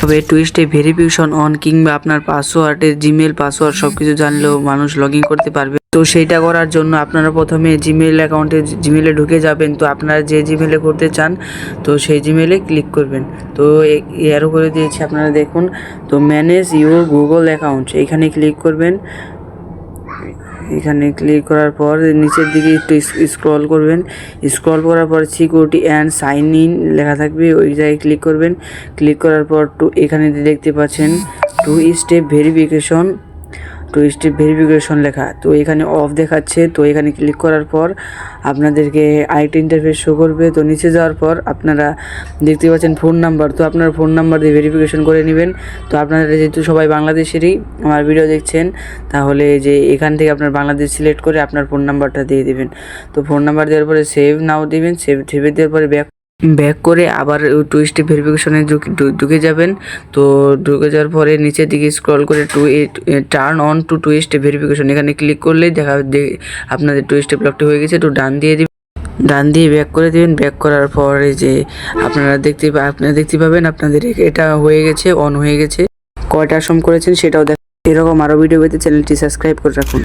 তবে টুইস্টে verification on কিংবা আপনার পাসওয়ার্ডের জিমেল পাসওয়ার্ড সবকিছু জানলেও মানুষ লগ ইন করতে পারবে। তো সেইটা করার জন্য আপনারা প্রথমে জিমেল অ্যাকাউন্টে জিমেলে ঢুকে যাবেন। তো আপনারা যে জিমেলে করতে চান তো সেই জিমেলে ক্লিক করবেন। তো এরও করে দিয়েছি আপনারা দেখুন। তো ম্যানেজ ইউর গুগল অ্যাকাউন্ট এখানে ক্লিক করবেন। এখানে ক্লিক করার পর নিচের দিকে একটু স্ক্রল করবেন। স্ক্রল করার পর সিকিউরিটি অ্যান্ড সাইন ইন লেখা থাকবে, ওই জায়গায় ক্লিক করবেন। ক্লিক করার পর এখানে দেখতে পাচ্ছেন টু স্টেপ ভেরিফিকেশন লেখা। তো এখানে অফ দেখাচ্ছে। তো এখানে ক্লিক করার পর আপনাদেরকে আরেকটা ইন্টারফেস শো করবে। তো নিচে যাওয়ার পর আপনারা দেখতে পাচ্ছেন ফোন নাম্বার। তো আপনার ফোন নাম্বার দিয়ে ভেরিফিকেশন করে নেবেন। তো আপনারা যেহেতু সবাই বাংলাদেশেরই আমার ভিডিও দেখছেন, তাহলে যে এখান থেকে আপনার বাংলাদেশ সিলেক্ট করে আপনার ফোন নাম্বারটা দিয়ে দেবেন। তো ফোন নাম্বার দেওয়ার পরে সেভ নাও দিবেন। সেভ দেওয়ার পরে ব্যাক করে আবার টু স্টেপ ভেরিফিকেশনে ঢুকে যাবেন। তো ঢুকে যাওয়ার পরে নিচের দিকে স্ক্রল করে turn on two step verification এখানে ক্লিক করলেই আপনাদের টু স্টেপ লকটি হয়ে গেছে। তো ডান দিয়ে ব্যাক করে দেবেন। ব্যাক করার পরে যে আপনারা দেখতে পাবেন আপনাদের এটা হয়ে গেছে, অন হয়ে গেছে। কয়টার সময় করেছেন সেটাও এরকম আরও ভিডিও পেতে চ্যানেলটি সাবস্ক্রাইব করে রাখুন।